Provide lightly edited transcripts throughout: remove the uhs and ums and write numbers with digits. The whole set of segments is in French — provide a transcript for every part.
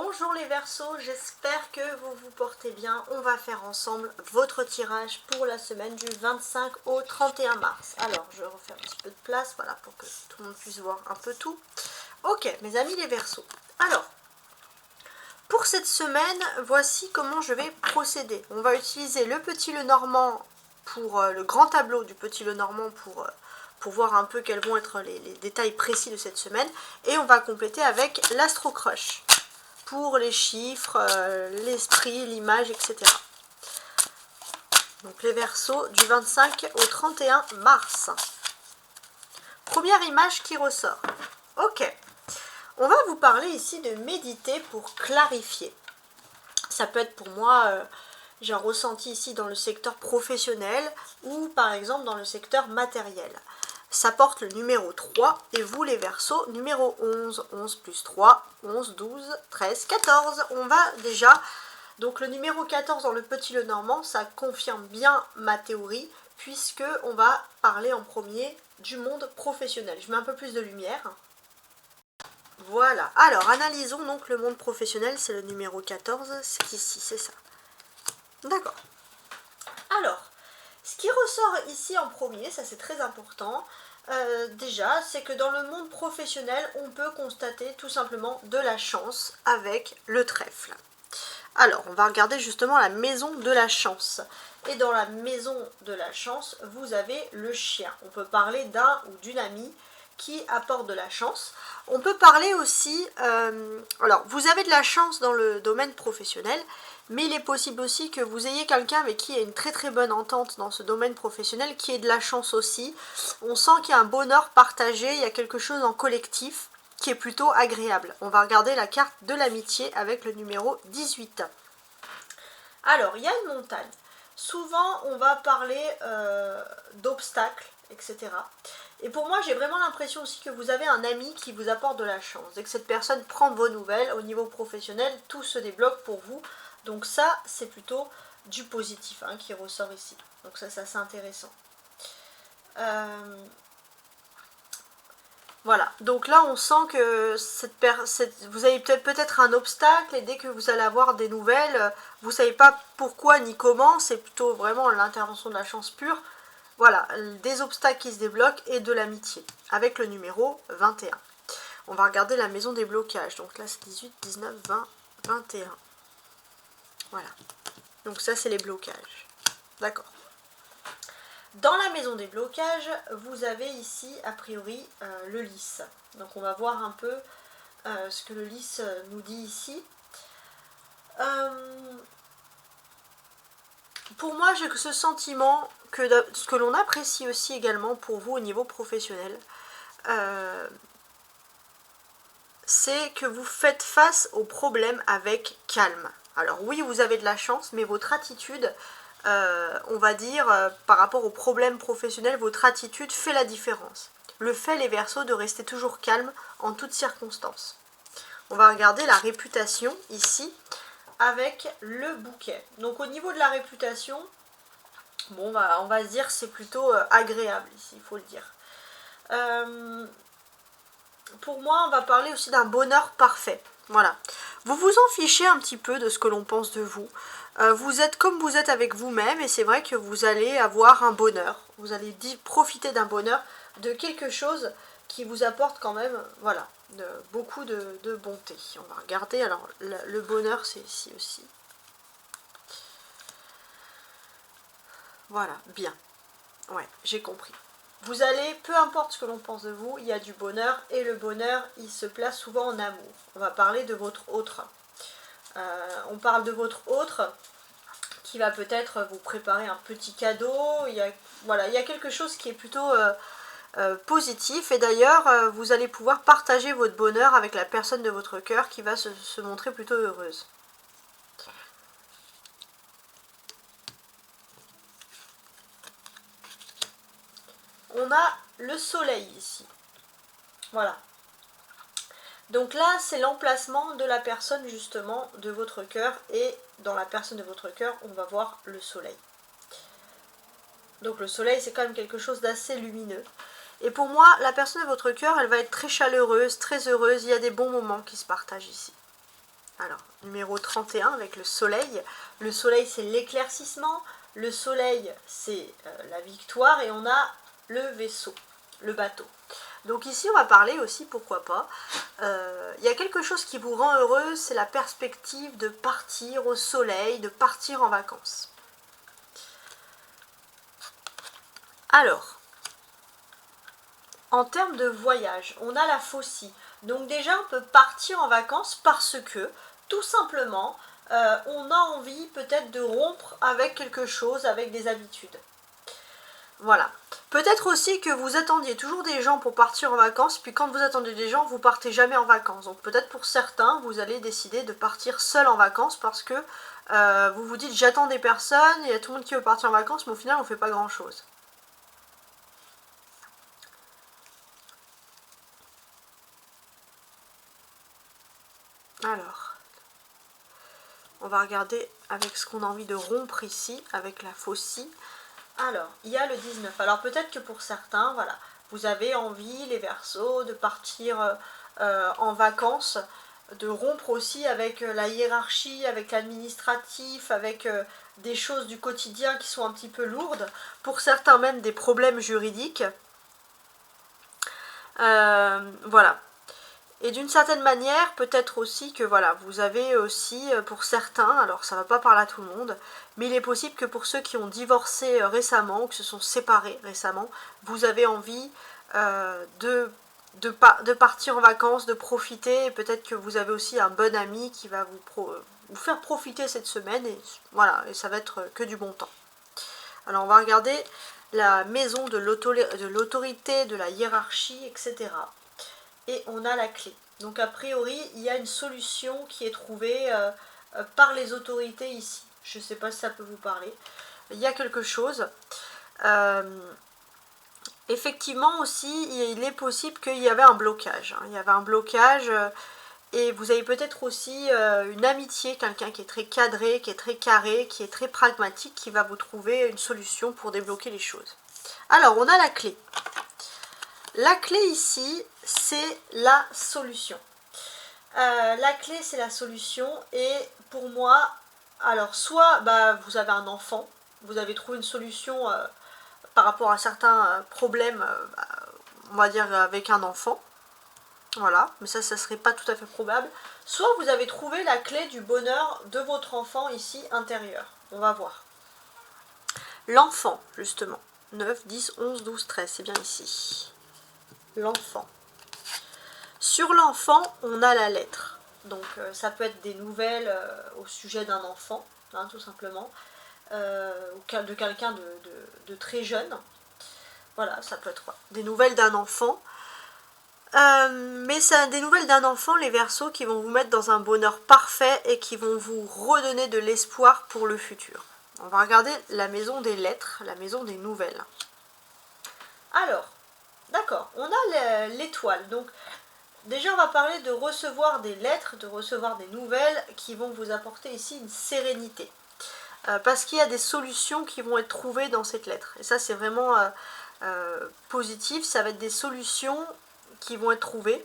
Bonjour les Verseaux, j'espère que vous vous portez bien. On va faire ensemble votre tirage pour la semaine du 25 au 31 mars. Alors, je refais un petit peu de place, voilà, pour que tout le monde puisse voir un peu tout. Ok, mes amis les Verseaux. Alors, pour cette semaine, voici comment je vais procéder. On va utiliser le petit Lenormand pour le grand tableau du petit Lenormand pour voir un peu quels vont être les détails précis de cette semaine. Et on va compléter avec l'Astro Crush pour les chiffres, l'esprit, l'image, etc. Donc les Verseaux du 25 au 31 mars. Première image qui ressort. Ok. On va vous parler ici de méditer pour clarifier. Ça peut être pour moi, j'ai un ressenti ici dans le secteur professionnel ou par exemple dans le secteur matériel. Ça porte le numéro 3 et vous les Verseaux, numéro 11. 11 plus 3, 11, 12, 13, 14. On va déjà, donc le numéro 14 dans le petit Lenormand, ça confirme bien ma théorie puisque on va parler en premier du monde professionnel. Je mets un peu plus de lumière. Voilà, alors analysons donc le monde professionnel, c'est le numéro 14, c'est ici, c'est ça. D'accord. Alors, ce qui ressort ici en premier, ça c'est très important, déjà, c'est que dans le monde professionnel, on peut constater tout simplement de la chance avec le trèfle. Alors, on va regarder justement la maison de la chance. Et dans la maison de la chance, vous avez le chien. On peut parler d'un ou d'une amie qui apporte de la chance. On peut parler aussi, alors vous avez de la chance dans le domaine professionnel, mais il est possible aussi que vous ayez quelqu'un avec qui il y a une très très bonne entente dans ce domaine professionnel, qui ait de la chance aussi. On sent qu'il y a un bonheur partagé, il y a quelque chose en collectif qui est plutôt agréable. On va regarder la carte de l'amitié avec le numéro 18. Alors, il y a une montagne. Souvent, on va parler d'obstacles, etc. Et pour moi, j'ai vraiment l'impression aussi que vous avez un ami qui vous apporte de la chance. Dès que cette personne prend vos nouvelles au niveau professionnel, tout se débloque pour vous. Donc ça, c'est plutôt du positif hein, qui ressort ici. Donc ça, c'est intéressant. Voilà, donc là on sent que vous avez peut-être un obstacle et dès que vous allez avoir des nouvelles, vous ne savez pas pourquoi ni comment, c'est plutôt vraiment l'intervention de la chance pure. Voilà, des obstacles qui se débloquent et de l'amitié, avec le numéro 21. On va regarder la maison des blocages, donc là c'est 18, 19, 20, 21. Voilà, donc ça c'est les blocages, d'accord. Dans la maison des blocages, vous avez ici, a priori, le lys. Donc on va voir un peu ce que le lys nous dit ici. Pour moi, j'ai ce sentiment que ce que l'on apprécie aussi également pour vous au niveau professionnel, c'est que vous faites face aux problèmes avec calme. Alors oui, vous avez de la chance, mais votre attitude... on va dire, par rapport aux problèmes professionnels, votre attitude fait la différence. Le fait, les Verseaux, de rester toujours calme en toutes circonstances. On va regarder la réputation ici avec le bouquet. Donc au niveau de la réputation, bon, on va se dire c'est plutôt agréable ici, il faut le dire. Pour moi, on va parler aussi d'un bonheur parfait. Voilà. Vous vous en fichez un petit peu de ce que l'on pense de vous. Vous êtes comme vous êtes avec vous-même et c'est vrai que vous allez avoir un bonheur. Vous allez profiter d'un bonheur, de quelque chose qui vous apporte quand même, voilà, beaucoup de bonté. On va regarder, alors le bonheur c'est ici aussi. Voilà, bien. Ouais, j'ai compris. Vous allez, peu importe ce que l'on pense de vous, il y a du bonheur et le bonheur, il se place souvent en amour. On va parler de votre autre. On parle de votre autre qui va peut-être vous préparer un petit cadeau. Voilà, il y a quelque chose qui est plutôt positif et d'ailleurs, vous allez pouvoir partager votre bonheur avec la personne de votre cœur qui va se montrer plutôt heureuse. On a le soleil ici. Voilà. Donc là, c'est l'emplacement de la personne justement de votre cœur et dans la personne de votre cœur, on va voir le soleil. Donc le soleil, c'est quand même quelque chose d'assez lumineux. Et pour moi, la personne de votre cœur, elle va être très chaleureuse, très heureuse. Il y a des bons moments qui se partagent ici. Alors, numéro 31 avec le soleil. Le soleil, c'est l'éclaircissement. Le soleil, c'est la victoire. Et on a le vaisseau, le bateau. Donc ici, on va parler aussi, pourquoi pas, il y a quelque chose qui vous rend heureux, c'est la perspective de partir au soleil, de partir en vacances. Alors, en termes de voyage, on a la Faucille. Donc déjà, on peut partir en vacances parce que, tout simplement, on a envie peut-être de rompre avec quelque chose, avec des habitudes. Voilà. Peut-être aussi que vous attendiez toujours des gens pour partir en vacances, puis quand vous attendez des gens, vous partez jamais en vacances. Donc peut-être pour certains, vous allez décider de partir seul en vacances parce que vous vous dites j'attends des personnes, il y a tout le monde qui veut partir en vacances, mais au final on ne fait pas grand-chose. Alors, on va regarder avec ce qu'on a envie de rompre ici, avec la Faucille. Alors, il y a le 19. Alors peut-être que pour certains, voilà, vous avez envie, les Verseaux, de partir en vacances, de rompre aussi avec la hiérarchie, avec l'administratif, avec des choses du quotidien qui sont un petit peu lourdes. Pour certains même des problèmes juridiques. Voilà. Et d'une certaine manière, peut-être aussi que voilà, vous avez aussi pour certains, alors ça ne va pas parler à tout le monde, mais il est possible que pour ceux qui ont divorcé récemment, ou qui se sont séparés récemment, vous avez envie de partir en vacances, de profiter, et peut-être que vous avez aussi un bon ami qui va vous faire profiter cette semaine, et voilà, et ça va être que du bon temps. Alors on va regarder la maison de l'autorité, de la hiérarchie, etc. Et on a la clé. Donc a priori, il y a une solution qui est trouvée par les autorités ici. Je ne sais pas si ça peut vous parler. Il y a quelque chose. Effectivement aussi, il est possible qu'il y avait un blocage. Il y avait un blocage et vous avez peut-être aussi une amitié, quelqu'un qui est très cadré, qui est très carré, qui est très pragmatique, qui va vous trouver une solution pour débloquer les choses. Alors, on a la clé. La clé ici, c'est la solution. La clé, c'est la solution. Et pour moi, alors soit vous avez un enfant, vous avez trouvé une solution par rapport à certains problèmes, on va dire avec un enfant. Voilà, mais ça serait pas tout à fait probable. Soit vous avez trouvé la clé du bonheur de votre enfant ici intérieur. On va voir. L'enfant, justement. 9, 10, 11, 12, 13, c'est bien ici. L'enfant. Sur l'enfant, on a la lettre. Donc ça peut être des nouvelles au sujet d'un enfant, hein, tout simplement, de quelqu'un de très jeune. Voilà, ça peut être des nouvelles d'un enfant. Mais c'est des nouvelles d'un enfant, les Verseaux, qui vont vous mettre dans un bonheur parfait et qui vont vous redonner de l'espoir pour le futur. On va regarder la maison des lettres, la maison des nouvelles. Alors, d'accord, on a l'étoile. Donc, déjà, on va parler de recevoir des lettres, de recevoir des nouvelles qui vont vous apporter ici une sérénité. Parce qu'il y a des solutions qui vont être trouvées dans cette lettre. Et ça, c'est vraiment positif. Ça va être des solutions qui vont être trouvées.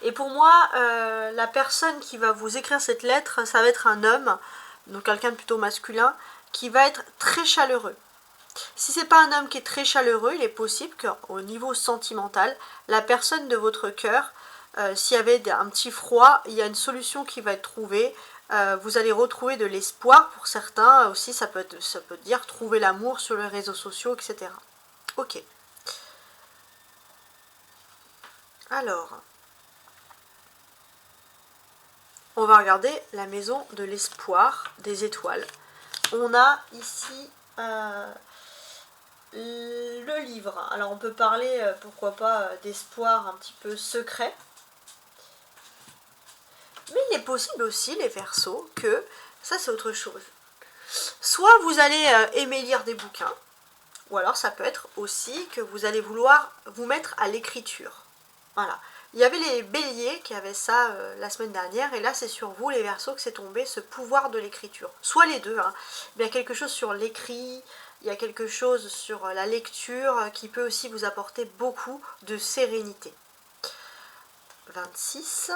Et pour moi, la personne qui va vous écrire cette lettre, ça va être un homme, donc quelqu'un de plutôt masculin, qui va être très chaleureux. Si c'est pas un homme qui est très chaleureux, il est possible qu'au niveau sentimental, la personne de votre cœur, s'il y avait un petit froid, il y a une solution qui va être trouvée. Vous allez retrouver de l'espoir pour certains. Aussi, ça peut dire trouver l'amour sur les réseaux sociaux, etc. Ok. Alors, on va regarder la maison de l'espoir des étoiles. On a ici le livre. Alors on peut parler, pourquoi pas, d'espoir un petit peu secret. Mais il est possible aussi, les Verseaux, que, ça c'est autre chose. Soit vous allez aimer lire des bouquins, ou alors ça peut être aussi que vous allez vouloir vous mettre à l'écriture. Voilà. Il y avait les béliers qui avaient ça la semaine dernière, et là c'est sur vous les Verseaux que c'est tombé ce pouvoir de l'écriture. Soit les deux, hein. Il y a quelque chose sur l'écrit, il y a quelque chose sur la lecture qui peut aussi vous apporter beaucoup de sérénité. 26.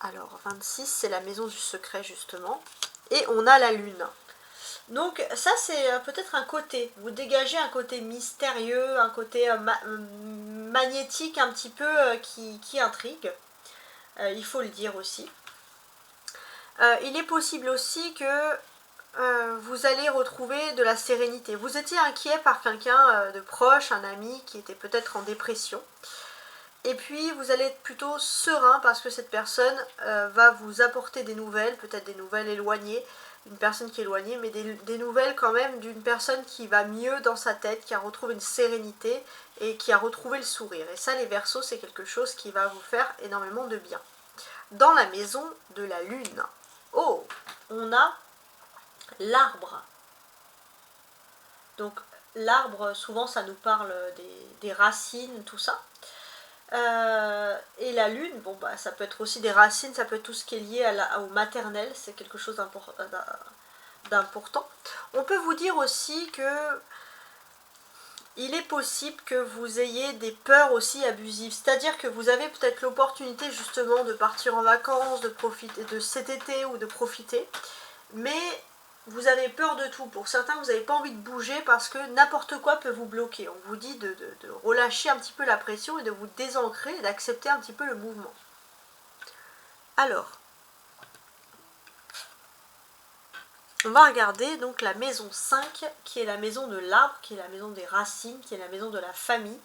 Alors 26, c'est la maison du secret justement. Et on a la lune. Donc ça c'est peut-être un côté, vous dégagez un côté mystérieux, un côté magnétique un petit peu qui intrigue, il faut le dire aussi. Il est possible aussi que vous allez retrouver de la sérénité. Vous étiez inquiet par quelqu'un de proche, un ami qui était peut-être en dépression. Et puis vous allez être plutôt serein parce que cette personne va vous apporter des nouvelles, peut-être des nouvelles éloignées, une personne qui est éloignée, mais des nouvelles quand même d'une personne qui va mieux dans sa tête, qui a retrouvé une sérénité et qui a retrouvé le sourire. Et ça, les Verseaux, c'est quelque chose qui va vous faire énormément de bien. Dans la maison de la lune, oh, on a l'arbre. Donc l'arbre, souvent ça nous parle des racines, tout ça. Et la lune, bon bah ça peut être aussi des racines, ça peut être tout ce qui est lié au maternel, c'est quelque chose d'important. On peut vous dire aussi que il est possible que vous ayez des peurs aussi abusives, c'est-à-dire que vous avez peut-être l'opportunité justement de partir en vacances, de profiter de cet été ou de profiter, mais vous avez peur de tout. Pour certains, vous n'avez pas envie de bouger parce que n'importe quoi peut vous bloquer. On vous dit de relâcher un petit peu la pression et de vous désancrer et d'accepter un petit peu le mouvement. Alors, on va regarder donc la maison 5, qui est la maison de l'arbre, qui est la maison des racines, qui est la maison de la famille.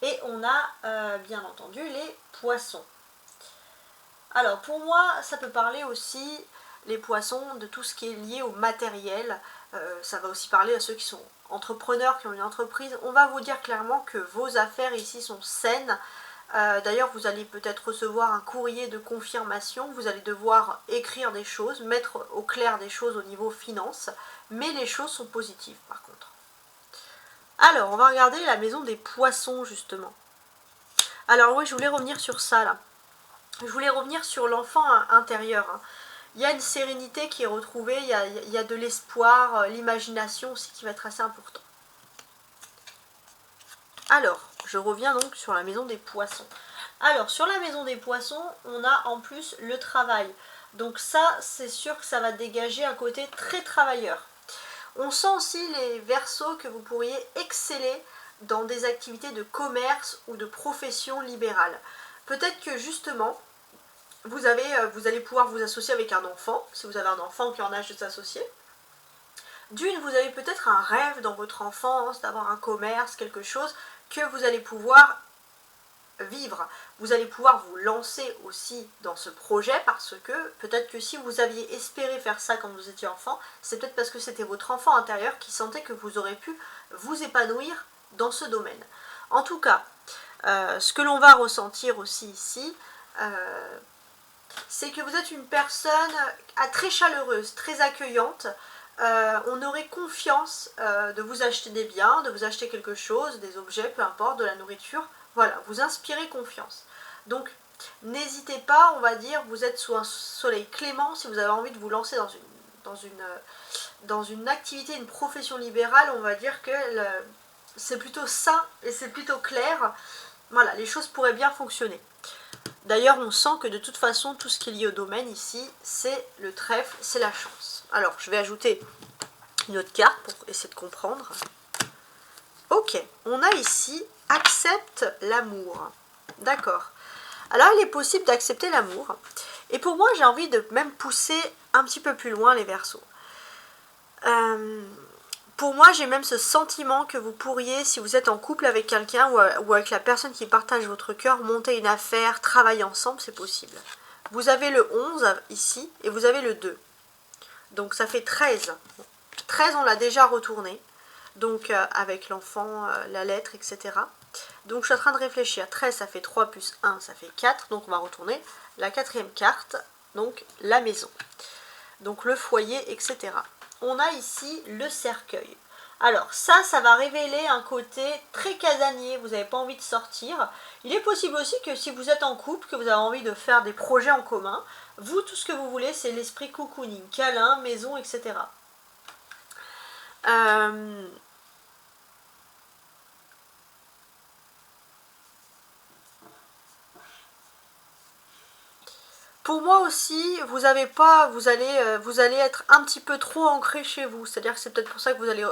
Et on a bien entendu les poissons. Alors pour moi, ça peut parler aussi, les poissons, de tout ce qui est lié au matériel. Ça va aussi parler à ceux qui sont entrepreneurs, qui ont une entreprise. On va vous dire clairement que vos affaires ici sont saines. D'ailleurs, vous allez peut-être recevoir un courrier de confirmation. Vous allez devoir écrire des choses, mettre au clair des choses au niveau finance. Mais les choses sont positives par contre. Alors, on va regarder la maison des poissons justement. Alors oui, je voulais revenir sur ça là. Je voulais revenir sur l'enfant intérieur. Il y a une sérénité qui est retrouvée, il y a de l'espoir, l'imagination aussi qui va être assez important. Alors, je reviens donc sur la maison des poissons. Alors, sur la maison des poissons, on a en plus le travail. Donc ça, c'est sûr que ça va dégager un côté très travailleur. On sent aussi les Verseaux que vous pourriez exceller dans des activités de commerce ou de profession libérale. Peut-être que justement, vous allez pouvoir vous associer avec un enfant, si vous avez un enfant qui est en âge de s'associer. D'une, vous avez peut-être un rêve dans votre enfance d'avoir un commerce, quelque chose que vous allez pouvoir vivre. Vous allez pouvoir vous lancer aussi dans ce projet parce que peut-être que si vous aviez espéré faire ça quand vous étiez enfant, c'est peut-être parce que c'était votre enfant intérieur qui sentait que vous aurez pu vous épanouir dans ce domaine. En tout cas, ce que l'on va ressentir aussi ici, c'est que vous êtes une personne très chaleureuse, très accueillante. On aurait confiance de vous acheter des biens, de vous acheter quelque chose, des objets, peu importe, de la nourriture. Voilà, vous inspirez confiance. Donc, n'hésitez pas, on va dire, vous êtes sous un soleil clément, si vous avez envie de vous lancer dans une activité, une profession libérale, on va dire que c'est plutôt sain et c'est plutôt clair. Voilà, les choses pourraient bien fonctionner. D'ailleurs, on sent que de toute façon, tout ce qui est lié au domaine ici, c'est le trèfle, c'est la chance. Alors, je vais ajouter une autre carte pour essayer de comprendre. Ok, on a ici « Accepte l'amour ». D'accord. Alors, il est possible d'accepter l'amour. Et pour moi, j'ai envie de même pousser un petit peu plus loin les Verseaux. Pour moi, j'ai même ce sentiment que vous pourriez, si vous êtes en couple avec quelqu'un ou avec la personne qui partage votre cœur, monter une affaire, travailler ensemble, c'est possible. Vous avez le 11 ici et vous avez le 2. Donc ça fait 13. 13, on l'a déjà retourné. Donc avec l'enfant, la lettre, etc. Donc je suis en train de réfléchir. 13, ça fait 3 plus 1, ça fait 4. Donc on va retourner la quatrième carte, donc la maison. Donc le foyer, etc. On a ici le cercueil. Alors ça va révéler un côté très casanier, vous n'avez pas envie de sortir. Il est possible aussi que si vous êtes en couple, que vous avez envie de faire des projets en commun, vous, tout ce que vous voulez, c'est l'esprit cocooning, câlin, maison, etc. Pour moi aussi, vous allez être un petit peu trop ancré chez vous. C'est-à-dire que c'est peut-être pour ça que vous allez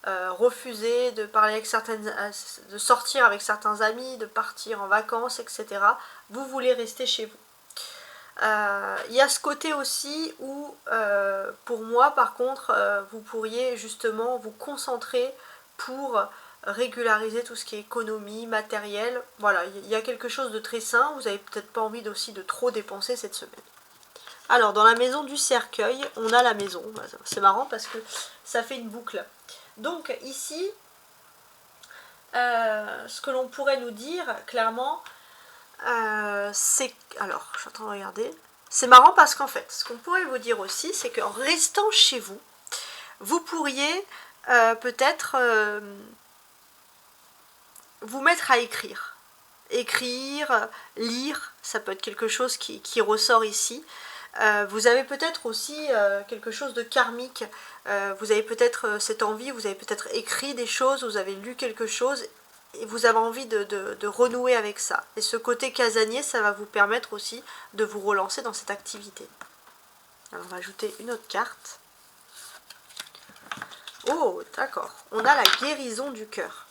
refuser de parler avec de sortir avec certains amis, de partir en vacances, etc. Vous voulez rester chez vous. Il y a ce côté aussi où, pour moi, par contre, vous pourriez justement vous concentrer pour régulariser tout ce qui est économie, matériel. Voilà, il y a quelque chose de très sain. Vous n'avez peut-être pas envie aussi de trop dépenser cette semaine. Alors, dans la maison du cercueil, on a la maison. C'est marrant parce que ça fait une boucle. Donc, ici, ce que l'on pourrait nous dire, clairement, c'est... Alors, je suis en train de regarder. C'est marrant parce qu'en fait, ce qu'on pourrait vous dire aussi, c'est qu'en restant chez vous, vous pourriez peut-être vous mettre à écrire. Écrire, lire, ça peut être quelque chose qui ressort ici. Vous avez peut-être aussi quelque chose de karmique. Vous avez peut-être cette envie, vous avez peut-être écrit des choses, vous avez lu quelque chose et vous avez envie de renouer avec ça. Et ce côté casanier, ça va vous permettre aussi de vous relancer dans cette activité. Alors on va ajouter une autre carte. Oh, d'accord. On a la guérison du cœur.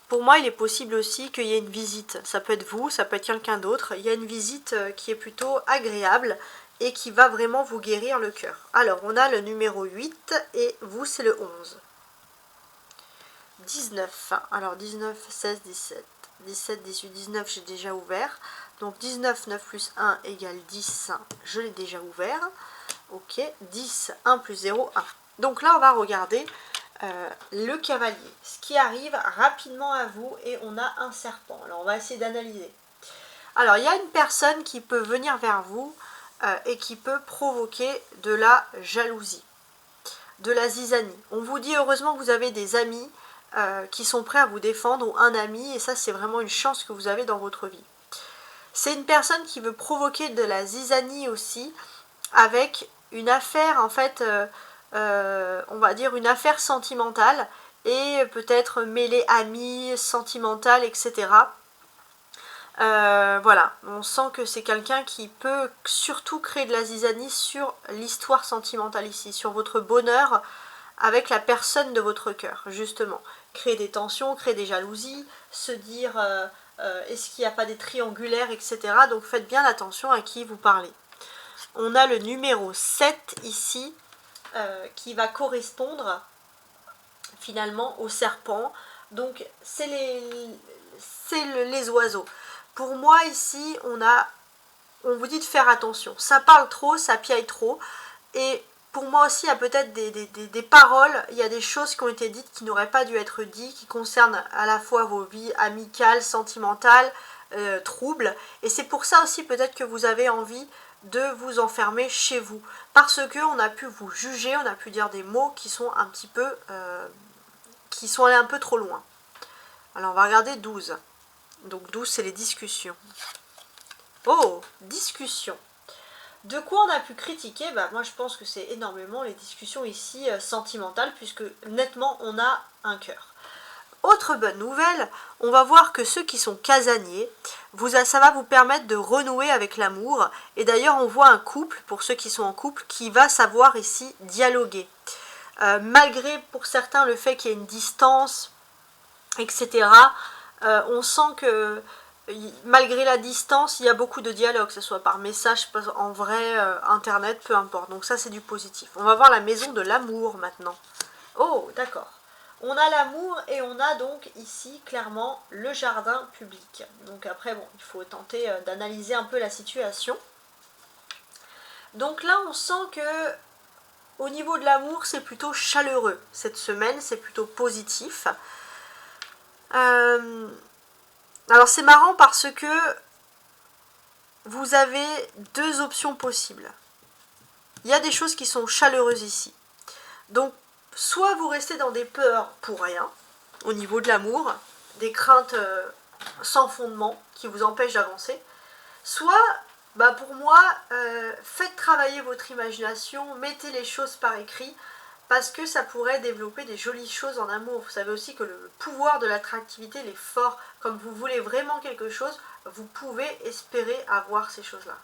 Pour moi, il est possible aussi qu'il y ait une visite. Ça peut être vous, ça peut être quelqu'un d'autre. Il y a une visite qui est plutôt agréable et qui va vraiment vous guérir le cœur. Alors, on a le numéro 8 et vous, c'est le 11. 19. Alors, 19, 16, 17. 17, 18, 19, j'ai déjà ouvert. Donc, 19, 9 plus 1 égale 10. Je l'ai déjà ouvert. Ok, 10, 1 plus 0, 1. Donc là, on va regarder le cavalier. Ce qui arrive rapidement à vous et on a un serpent. Alors, on va essayer d'analyser. Alors, il y a une personne qui peut venir vers vous et qui peut provoquer de la jalousie, de la zizanie. On vous dit heureusement que vous avez des amis qui sont prêts à vous défendre ou un ami et ça, c'est vraiment une chance que vous avez dans votre vie. C'est une personne qui veut provoquer de la zizanie aussi avec une affaire en fait... on va dire une affaire sentimentale et peut-être mêler amis, sentimentale, etc. Voilà, on sent que c'est quelqu'un qui peut surtout créer de la zizanie sur l'histoire sentimentale ici, sur votre bonheur avec la personne de votre cœur, justement. Créer des tensions, créer des jalousies, se dire est-ce qu'il n'y a pas des triangulaires, etc. Donc faites bien attention à qui vous parlez. On a le numéro 7 ici, qui va correspondre finalement au serpent. Donc c'est les oiseaux. Pour moi ici on vous dit de faire attention. Ça parle trop, ça piaille trop. Et pour moi aussi il y a peut-être des paroles, il y a des choses qui ont été dites qui n'auraient pas dû être dites, qui concernent à la fois vos vies amicales, sentimentales, troubles. Et c'est pour ça aussi peut-être que vous avez envie de vous enfermer chez vous parce que on a pu vous juger, on a pu dire des mots qui sont un petit peu qui sont allés un peu trop loin. Alors on va regarder 12. Donc 12 c'est les discussions. Oh, discussion. De quoi on a pu critiquer? Moi je pense que c'est énormément les discussions ici sentimentales puisque nettement on a un cœur. Autre bonne nouvelle, on va voir que ceux qui sont casaniers, ça va vous permettre de renouer avec l'amour. Et d'ailleurs, on voit un couple, pour ceux qui sont en couple, qui va savoir ici dialoguer. Malgré pour certains le fait qu'il y ait une distance, etc., on sent que malgré la distance, il y a beaucoup de dialogue, que ce soit par message, en vrai, internet, peu importe. Donc ça, c'est du positif. On va voir la maison de l'amour maintenant. Oh, d'accord. On a l'amour et on a donc ici clairement le jardin public. Donc après, bon, il faut tenter d'analyser un peu la situation. Donc là, on sent que au niveau de l'amour, c'est plutôt chaleureux. Cette semaine, c'est plutôt positif. Alors c'est marrant parce que vous avez deux options possibles. Il y a des choses qui sont chaleureuses ici. Donc, soit vous restez dans des peurs pour rien, au niveau de l'amour, des craintes sans fondement qui vous empêchent d'avancer, soit, pour moi, faites travailler votre imagination, mettez les choses par écrit, parce que ça pourrait développer des jolies choses en amour. Vous savez aussi que le pouvoir de l'attractivité, il est fort. Comme vous voulez vraiment quelque chose, vous pouvez espérer avoir ces choses-là.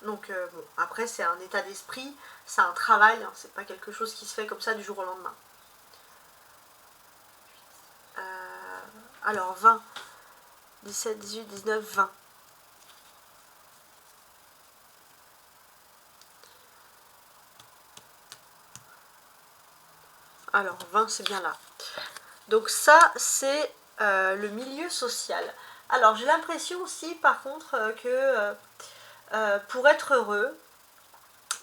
Donc bon, après c'est un état d'esprit, c'est un travail, hein, c'est pas quelque chose qui se fait comme ça du jour au lendemain. Alors 20, 17, 18, 19, 20. Alors 20 c'est bien là. Donc ça c'est le milieu social. Alors j'ai l'impression aussi par contre que pour être heureux,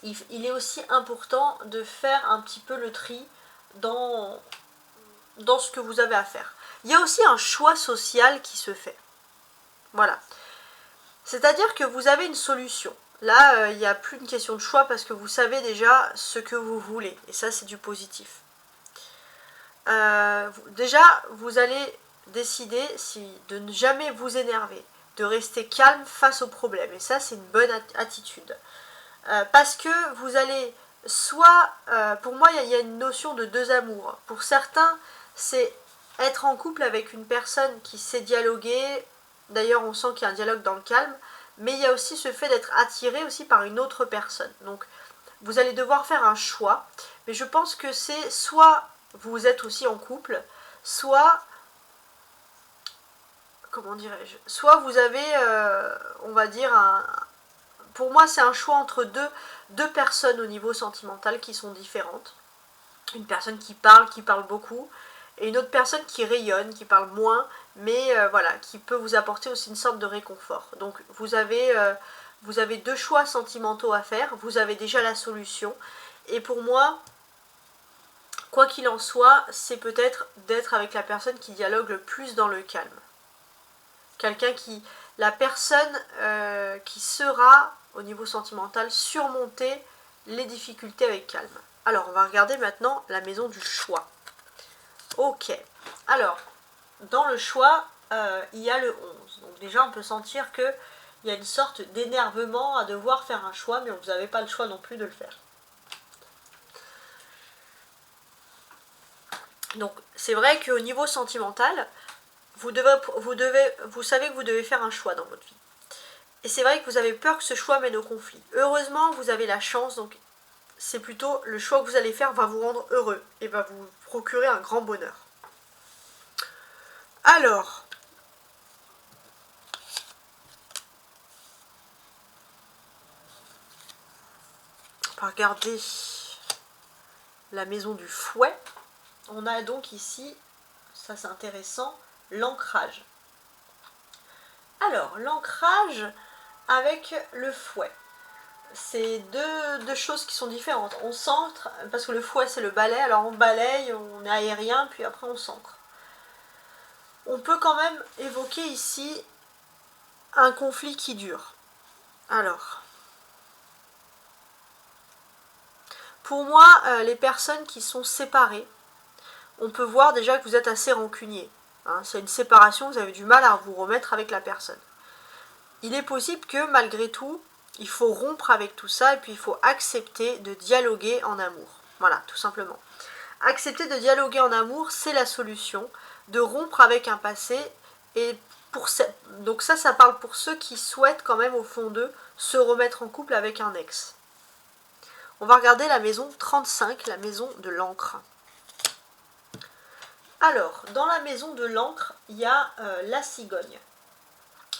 il est aussi important de faire un petit peu le tri dans ce que vous avez à faire. Il y a aussi un choix social qui se fait. Voilà. C'est-à-dire que vous avez une solution. Là, il n'y a plus une question de choix parce que vous savez déjà ce que vous voulez. Et ça, c'est du positif. Déjà, vous allez décider de ne jamais vous énerver, de rester calme face aux problèmes. Et ça, c'est une bonne attitude. Parce que vous allez soit... pour moi, il y a une notion de deux amours. Pour certains, c'est être en couple avec une personne qui sait dialoguer. D'ailleurs, on sent qu'il y a un dialogue dans le calme. Mais il y a aussi ce fait d'être attiré aussi par une autre personne. Donc, vous allez devoir faire un choix. Mais je pense que c'est soit vous êtes aussi en couple, soit... Comment dirais-je? Soit vous avez, on va dire, pour moi, c'est un choix entre deux personnes au niveau sentimental qui sont différentes. Une personne qui parle beaucoup, et une autre personne qui rayonne, qui parle moins, mais voilà, qui peut vous apporter aussi une sorte de réconfort. Donc vous avez deux choix sentimentaux à faire, vous avez déjà la solution, et pour moi, quoi qu'il en soit, c'est peut-être d'être avec la personne qui dialogue le plus dans le calme. Quelqu'un qui... La personne qui sera, au niveau sentimental, surmonter les difficultés avec calme. Alors, on va regarder maintenant la maison du choix. Ok. Alors, dans le choix, il y a le 11. Donc déjà, on peut sentir qu'il y a une sorte d'énervement à devoir faire un choix, mais vous n'avez pas le choix non plus de le faire. Donc, c'est vrai qu'au niveau sentimental, vous savez que vous devez faire un choix dans votre vie. Et c'est vrai que vous avez peur que ce choix mène au conflit. Heureusement, vous avez la chance, donc c'est plutôt le choix que vous allez faire va vous rendre heureux et va vous procurer un grand bonheur. Alors, on va regarder la maison du fouet. On a donc ici, ça c'est intéressant, l'ancrage. Alors, l'ancrage avec le fouet. C'est deux choses qui sont différentes. On centre, parce que le fouet c'est le balai, alors on balaye, on est aérien, puis après on centre. On peut quand même évoquer ici un conflit qui dure. Alors, pour moi, les personnes qui sont séparées, on peut voir déjà que vous êtes assez rancunier. Hein, c'est une séparation, vous avez du mal à vous remettre avec la personne. Il est possible que malgré tout, il faut rompre avec tout ça et puis il faut accepter de dialoguer en amour. Voilà, tout simplement. Accepter de dialoguer en amour, c'est la solution. De rompre avec un passé. Et donc ça parle pour ceux qui souhaitent quand même au fond d'eux se remettre en couple avec un ex. On va regarder la maison 35, la maison de l'encre. Alors, dans la maison de l'encre, il y a la cigogne.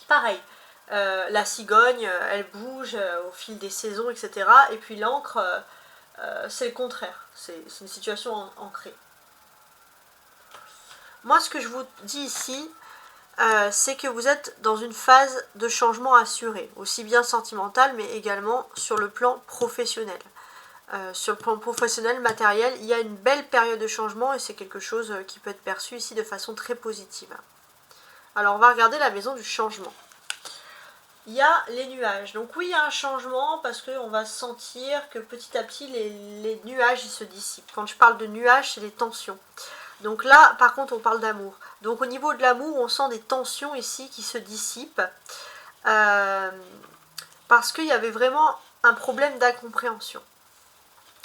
Pareil. La cigogne, elle bouge au fil des saisons, etc. Et puis l'encre, c'est le contraire. C'est une situation ancrée. Moi, ce que je vous dis ici, c'est que vous êtes dans une phase de changement assuré, aussi bien sentimental, mais également sur le plan professionnel. Sur le plan professionnel, matériel, il y a une belle période de changement et c'est quelque chose qui peut être perçu ici de façon très positive. Alors, on va regarder la maison du changement. Il y a les nuages. Donc oui, il y a un changement parce qu'on va sentir que petit à petit, les nuages ils se dissipent. Quand je parle de nuages, c'est les tensions. Donc là, par contre, on parle d'amour. Donc au niveau de l'amour, on sent des tensions ici qui se dissipent. Parce qu'il y avait vraiment un problème d'incompréhension.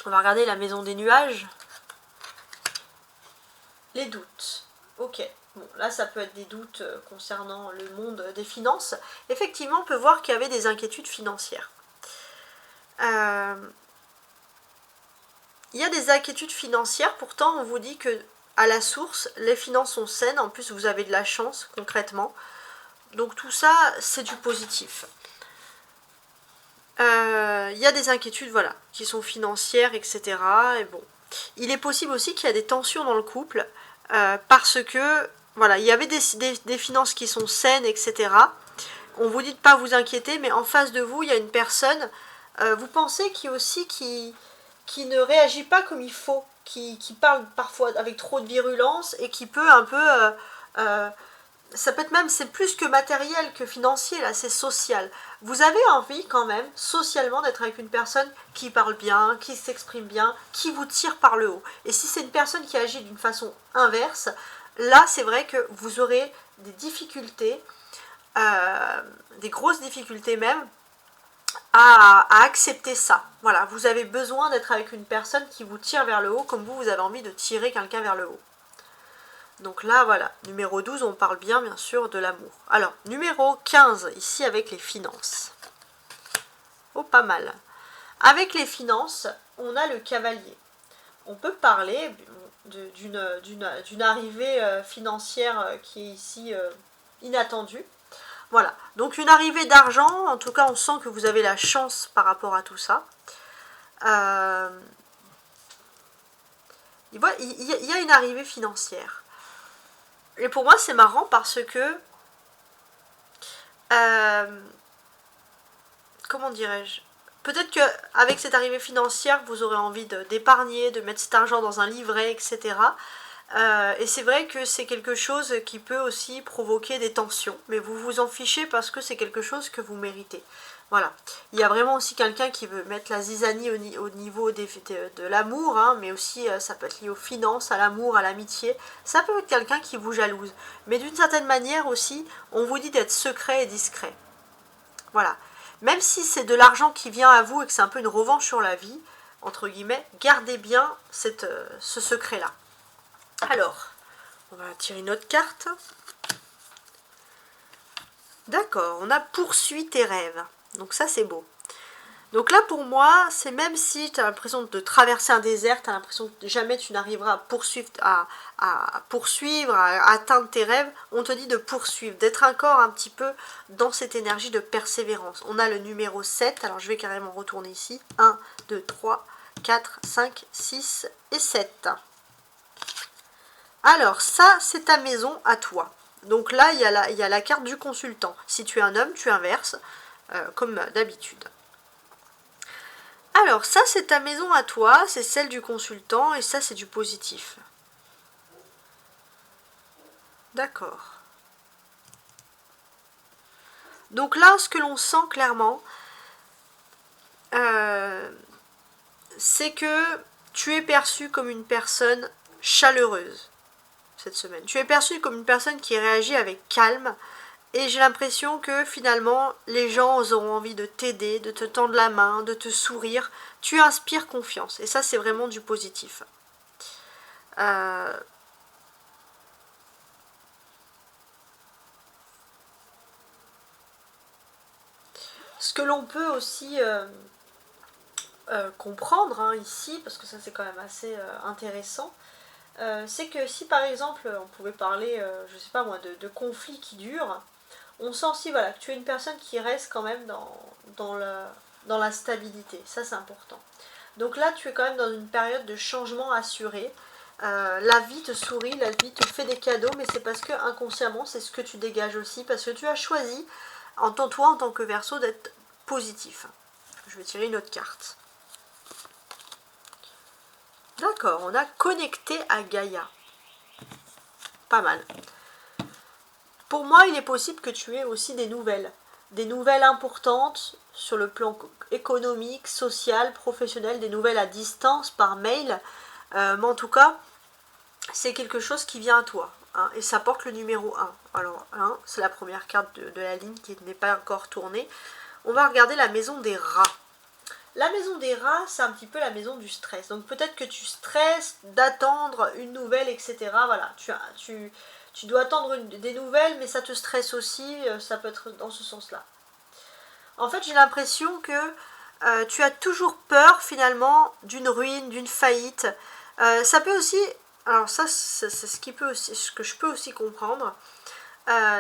On va regarder la maison des nuages. Les doutes. Ok. Bon, là, ça peut être des doutes concernant le monde des finances. Effectivement, on peut voir qu'il y avait des inquiétudes financières. Il y a des inquiétudes financières, pourtant on vous dit que à la source, les finances sont saines, en plus vous avez de la chance concrètement. Donc tout ça, c'est du positif. Il y a des inquiétudes, voilà, qui sont financières, etc. Et bon, il est possible aussi qu'il y a des tensions dans le couple, parce que, voilà, il y avait des finances qui sont saines, etc. On vous dit de ne pas vous inquiéter, mais en face de vous, il y a une personne, vous pensez qui ne réagit pas comme il faut, qui parle parfois avec trop de virulence et qui peut un peu... ça peut être même, c'est plus que matériel que financier, là, c'est social. Vous avez envie quand même, socialement, d'être avec une personne qui parle bien, qui s'exprime bien, qui vous tire par le haut. Et si c'est une personne qui agit d'une façon inverse, là, c'est vrai que vous aurez des difficultés, des grosses difficultés même, à accepter ça. Voilà, vous avez besoin d'être avec une personne qui vous tire vers le haut, comme vous avez envie de tirer quelqu'un vers le haut. Donc là, voilà, numéro 12, on parle bien sûr de l'amour. Alors, numéro 15, ici avec les finances. Oh, pas mal. Avec les finances, on a le cavalier. On peut parler d'une arrivée financière qui est ici inattendue. Voilà, donc une arrivée d'argent, en tout cas on sent que vous avez la chance par rapport à tout ça. Il y a une arrivée financière. Et pour moi c'est marrant parce que, comment dirais-je, peut-être qu'avec cette arrivée financière vous aurez envie d'épargner, de mettre cet argent dans un livret, etc. Et c'est vrai que c'est quelque chose qui peut aussi provoquer des tensions, mais vous vous en fichez parce que c'est quelque chose que vous méritez. Voilà. Il y a vraiment aussi quelqu'un qui veut mettre la zizanie au niveau de l'amour, hein, mais aussi ça peut être lié aux finances, à l'amour, à l'amitié. Ça peut être quelqu'un qui vous jalouse. Mais d'une certaine manière aussi, on vous dit d'être secret et discret. Voilà. Même si c'est de l'argent qui vient à vous et que c'est un peu une revanche sur la vie, entre guillemets, gardez bien ce secret-là. Alors, on va tirer une autre carte. D'accord, on a poursuit tes rêves. Donc ça, c'est beau. Donc là, pour moi, c'est même si tu as l'impression de traverser un désert, tu as l'impression que jamais tu n'arriveras à poursuivre, à atteindre tes rêves, on te dit de poursuivre, d'être encore un petit peu dans cette énergie de persévérance. On a le numéro 7, alors je vais carrément retourner ici. 1, 2, 3, 4, 5, 6 et 7. Alors, ça, c'est ta maison à toi. Donc là, il y a la carte du consultant. Si tu es un homme, tu inverses, comme d'habitude. Alors, ça, c'est ta maison à toi, c'est celle du consultant, et ça, c'est du positif. D'accord. Donc là, ce que l'on sent clairement, c'est que tu es perçu comme une personne chaleureuse cette semaine. Tu es perçu comme une personne qui réagit avec calme, et j'ai l'impression que finalement les gens auront envie de t'aider, de te tendre la main, de te sourire. Tu inspires confiance et ça c'est vraiment du positif. Ce que l'on peut aussi comprendre hein, ici, parce que ça c'est quand même assez intéressant, c'est que si par exemple on pouvait parler, je sais pas moi, de conflits qui durent, on sent aussi voilà, que tu es une personne qui reste quand même dans la stabilité, ça c'est important. Donc là tu es quand même dans une période de changement assuré, la vie te sourit, la vie te fait des cadeaux, mais c'est parce que inconsciemment c'est ce que tu dégages aussi, parce que tu as choisi, toi en tant que Verseau, d'être positif. Je vais tirer une autre carte. D'accord, on a connecté à Gaïa. Pas mal. Pour moi, il est possible que tu aies aussi des nouvelles importantes sur le plan économique, social, professionnel, des nouvelles à distance, par mail. Mais en tout cas, c'est quelque chose qui vient à toi. Hein, et ça porte le numéro 1. Alors, 1, c'est la première carte de la ligne qui n'est pas encore tournée. On va regarder la maison des rats. La maison des rats, c'est un petit peu la maison du stress. Donc peut-être que tu stresses d'attendre une nouvelle, etc. Voilà, tu dois attendre des nouvelles, mais ça te stresse aussi, ça peut être dans ce sens-là. En fait, j'ai l'impression que tu as toujours peur finalement d'une ruine, d'une faillite. Ça peut aussi, alors ça c'est ce que je peux aussi comprendre,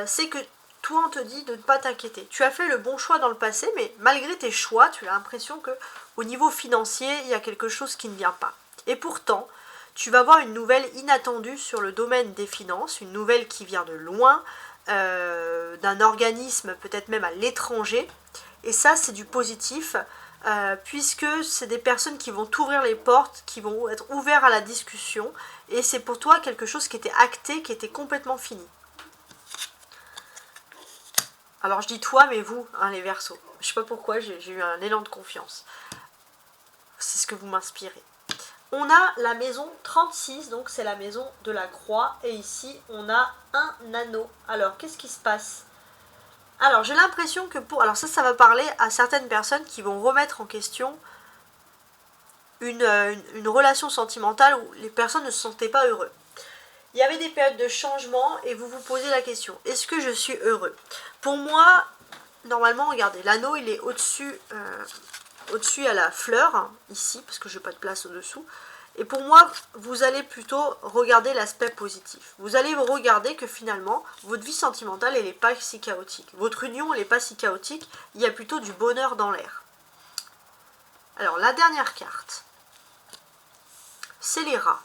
c'est que toi on te dit de ne pas t'inquiéter. Tu as fait le bon choix dans le passé, mais malgré tes choix, tu as l'impression que au niveau financier, il y a quelque chose qui ne vient pas. Et pourtant, tu vas voir une nouvelle inattendue sur le domaine des finances, une nouvelle qui vient de loin, d'un organisme peut-être même à l'étranger. Et ça, c'est du positif, puisque c'est des personnes qui vont t'ouvrir les portes, qui vont être ouverts à la discussion, et c'est pour toi quelque chose qui était acté, qui était complètement fini. Alors je dis toi, mais vous, hein, les Verseaux. Je sais pas pourquoi, j'ai eu un élan de confiance. C'est ce que vous m'inspirez. On a la maison 36, donc c'est la maison de la croix, et ici on a un anneau. Alors qu'est-ce qui se passe? Alors j'ai l'impression que alors ça va parler à certaines personnes qui vont remettre en question une relation sentimentale où les personnes ne se sentaient pas heureux. Il y avait des périodes de changement et vous vous posez la question, est-ce que je suis heureux? Pour moi, normalement, regardez, l'anneau il est au-dessus à la fleur, hein, ici, parce que je n'ai pas de place au-dessous. Et pour moi, vous allez plutôt regarder l'aspect positif. Vous allez regarder que finalement, votre vie sentimentale, elle n'est pas si chaotique. Votre union, elle n'est pas si chaotique. Il y a plutôt du bonheur dans l'air. Alors, la dernière carte, c'est les rats.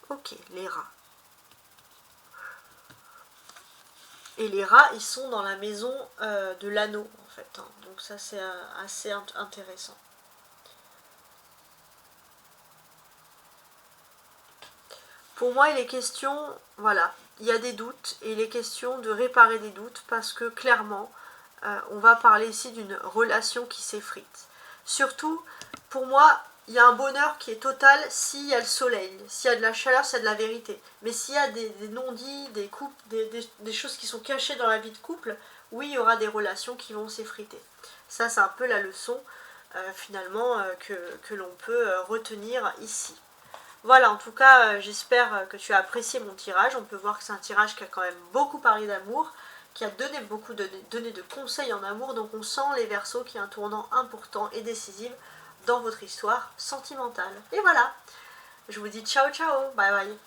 Ok, les rats. Et les rats, ils sont dans la maison de l'anneau, en fait. Hein. Donc ça, c'est assez intéressant. Pour moi, il est question, voilà, il y a des doutes, et il est question de réparer des doutes, parce que clairement, on va parler ici d'une relation qui s'effrite. Surtout, pour moi, il y a un bonheur qui est total s'il y a le soleil, s'il y a de la chaleur, s'il y a de la vérité. Mais s'il y a des non-dits, des couples, des choses qui sont cachées dans la vie de couple, oui, il y aura des relations qui vont s'effriter. Ça, c'est un peu la leçon, finalement, que l'on peut retenir ici. Voilà, en tout cas, j'espère que tu as apprécié mon tirage. On peut voir que c'est un tirage qui a quand même beaucoup parlé d'amour, qui a donné donné de conseils en amour. Donc on sent les Verseaux qu'il y a un tournant important et décisif dans votre histoire sentimentale. Et voilà, je vous dis ciao ciao, bye bye.